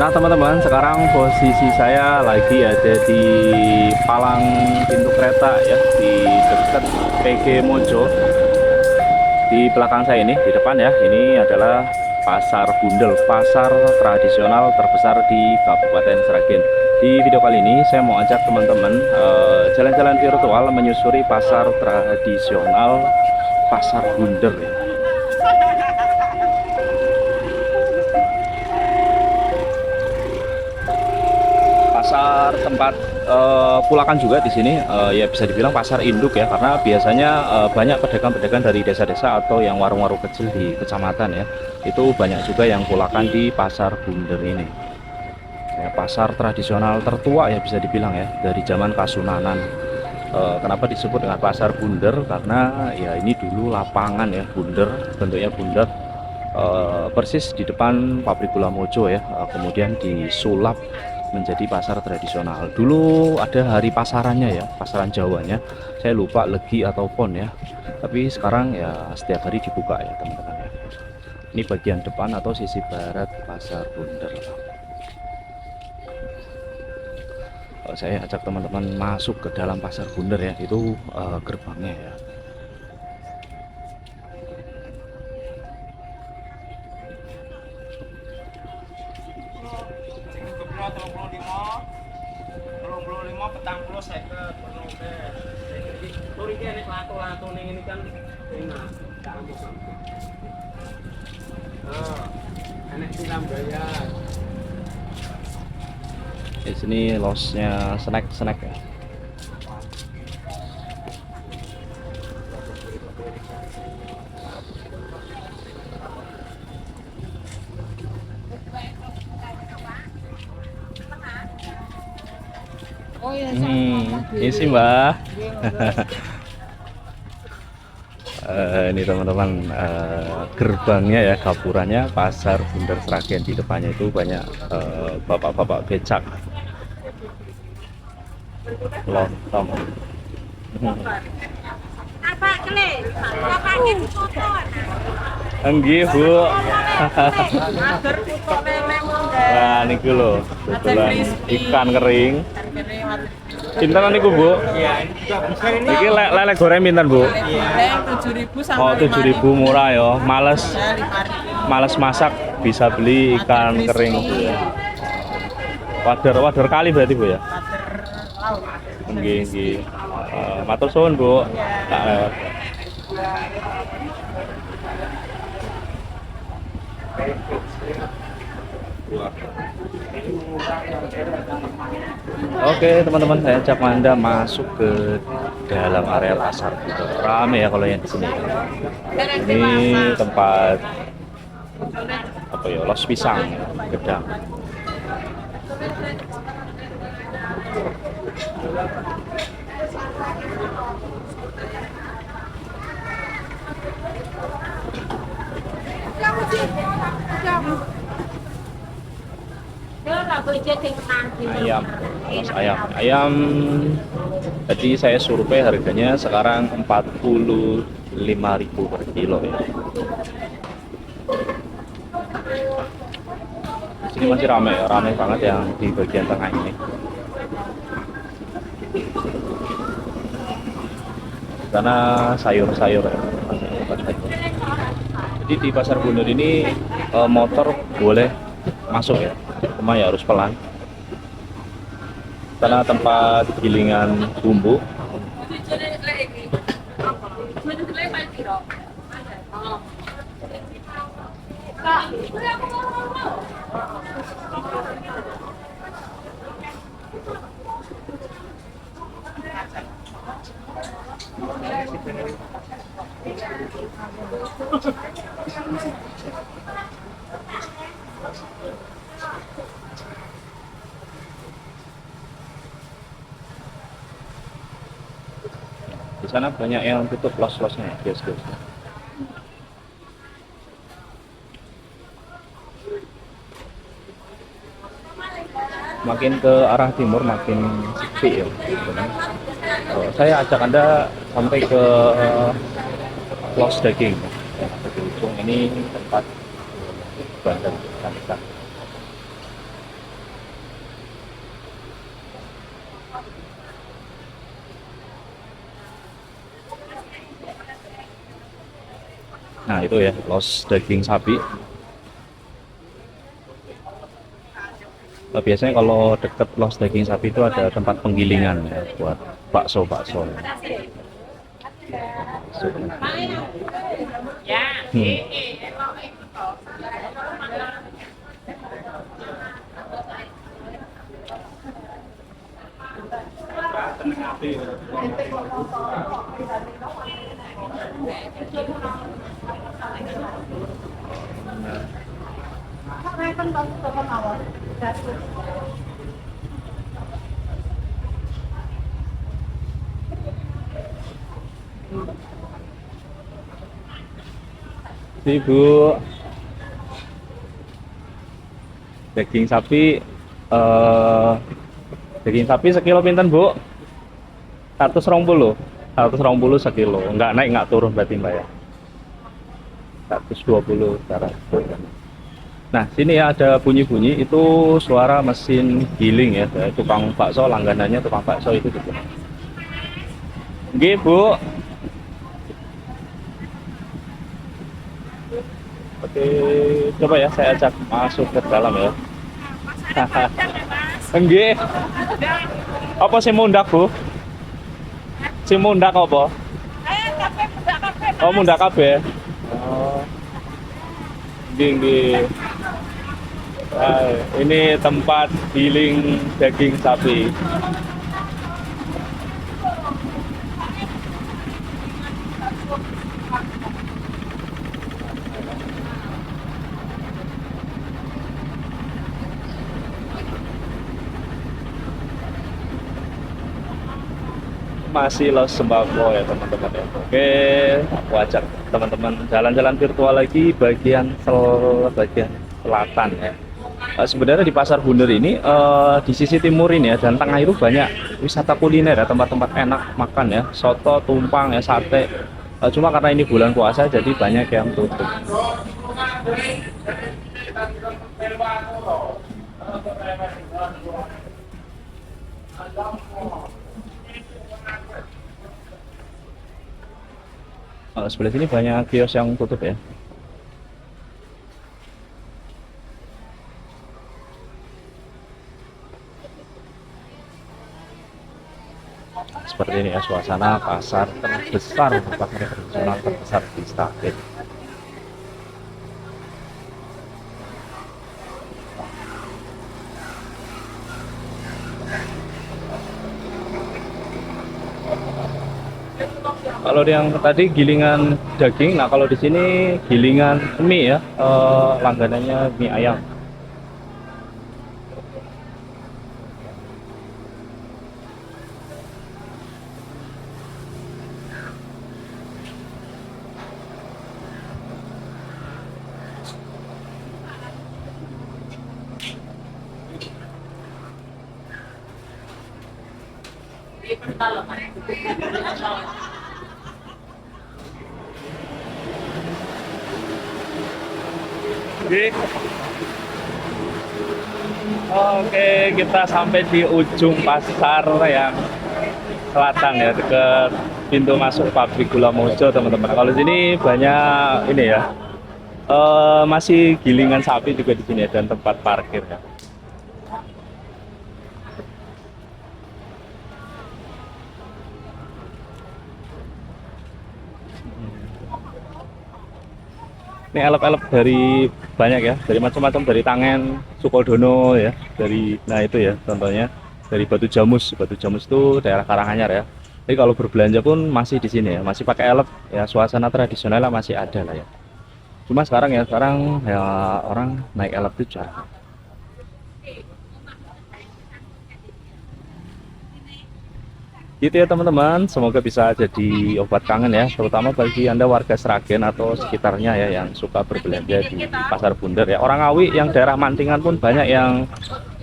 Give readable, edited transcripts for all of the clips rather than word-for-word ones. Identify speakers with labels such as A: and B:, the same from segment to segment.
A: Nah teman-teman, sekarang posisi saya lagi ada di palang pintu kereta ya, di dekat PG Mojo. Di belakang saya ini, di depan ya, ini adalah Pasar Bundel, pasar tradisional terbesar di Kabupaten Sragen. Di video kali ini saya mau ajak teman-teman jalan-jalan virtual menyusuri pasar tradisional Pasar Bundel ya. Pasar tempat pulakan juga di sini, ya bisa dibilang pasar induk ya, karena biasanya banyak pedagang-pedagang dari desa-desa atau yang warung-warung kecil di kecamatan ya, itu banyak juga yang pulakan di Pasar Bundel ini ya, pasar tradisional tertua ya bisa dibilang ya, dari zaman Kasunanan. Kenapa disebut dengan Pasar Bundel? Karena ya ini dulu lapangan ya, bundar, bentuknya bundar, persis di depan pabrik gula Mojo ya, kemudian disulap menjadi pasar tradisional. Dulu ada hari pasarannya ya, pasaran Jawanya, saya lupa Legi atau Pon ya, tapi sekarang ya setiap hari dibuka ya teman-teman ya. Ini bagian depan atau sisi barat Pasar Bundel. Saya ajak teman-teman masuk ke dalam Pasar Bundel ya, itu gerbangnya ya. Di sini losnya snack ya. Ini sih Mbak. Ini teman-teman, gerbangnya ya, gapurannya Pasar Bundel Sragen. Di depannya itu banyak bapak-bapak becak, lontong. Enggih Bu. Nah niku lho, kebetulan ikan kering. Pinten niku Bu? Iki lele goreng pinten Bu?
B: 7.000 sama
A: 7.000 murah ya. Males masak, bisa beli ikan kering. Wader kali berarti Bu ya? Nggih. Matur suwun Bu. Tak lewat. Oke teman-teman, saya ajak Anda masuk ke dalam area pasar. Rame ya kalau yang di sini. Ini tempat apa ya, los pisang, gedang. Ayam tadi saya survei harganya sekarang 45.000 per kilo ya. Di sini masih ramai banget yang di bagian tengah ini. Karena sayur-sayur ya. Jadi di Pasar Bundel ini motor boleh masuk ya, cuma ya harus pelan karena tempat gilingan bumbu. Di sana banyak yang tutup los-losnya, kios-kiosnya. Makin ke arah timur makin sepi ya. Saya ajak Anda sampai ke los daging. Di ujung ini tempat bandar ikan. Nah itu ya, los daging sapi. Biasanya kalau deket los daging sapi itu ada tempat penggilingan ya buat bakso-bakso. Ibu, daging sapi daging sapi sekilo pinten Bu? 120. 120 sekilo. Enggak naik enggak turun berarti Mbak ya. 120 sekarang. Nah, sini ya ada bunyi-bunyi itu suara mesin giling ya. Tukang bakso langganannya tukang bakso itu gitu. Nggih, Bu. Oke, coba ya saya ajak masuk ke dalam ya. Nggih. Apa sih mundak, Bu? Si mundak apa? Oh, mundak kabeh. Oh. Nggih. Nah, ini tempat giling daging sapi. Masih los sembako ya teman-teman ya. Oke, aku ajak teman-teman jalan-jalan virtual lagi bagian selatan ya. Sebenarnya di Pasar Bunder ini di sisi timur ini ya dan tengah itu banyak wisata kuliner ya, tempat-tempat enak makan ya, soto, tumpang ya, sate. Cuma karena ini bulan puasa jadi banyak yang tutup. Sebelah sini banyak kios yang tutup ya. Seperti ini ya suasana pasar terbesar, pasar tradisional terbesar di Sragen. Kalau yang tadi gilingan daging, nah kalau di sini gilingan mie ya, langganannya mie ayam. Oke, kita sampai di ujung pasar yang selatan ya, dekat pintu masuk pabrik gula Mojo teman-teman. Kalau di sini banyak ini ya, masih gilingan sapi juga di sini ya, dan tempat parkir ya. Ini elep-elep dari banyak ya, dari macam-macam, dari Tangen, Sukodono ya, dari nah itu ya contohnya dari Batu Jamus. Batu Jamus itu daerah Karanganyar ya. Jadi kalau berbelanja pun masih di sini ya, masih pakai elep ya, suasana tradisionalnya masih ada lah ya. Cuma sekarang ya orang naik elep itu jarang. Gitu ya teman-teman, semoga bisa jadi obat kangen ya, terutama bagi Anda warga Sragen atau sekitarnya ya yang suka berbelanja di Pasar Bunder ya. Orang Ngawi yang daerah Mantingan pun banyak yang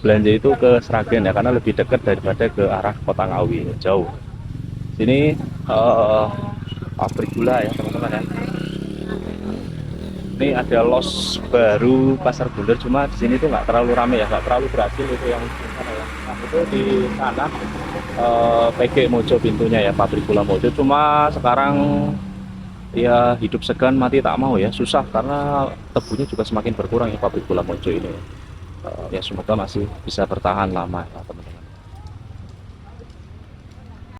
A: belanja itu ke Sragen ya, karena lebih dekat daripada ke arah kota Ngawi, jauh. Sini pabrik gula ya teman-teman ya. Ini ada los baru Pasar Bunder, cuma di sini tuh nggak terlalu rame ya, nggak terlalu berhasil itu yang di sana ya. Nah, itu di sana PG Mojo pintunya ya, pabrik gula Mojo. Cuma sekarang ya hidup segan mati tak mau ya, susah karena tebunya juga semakin berkurang ya pabrik gula Mojo ini. Ya semoga masih bisa bertahan lama ya teman.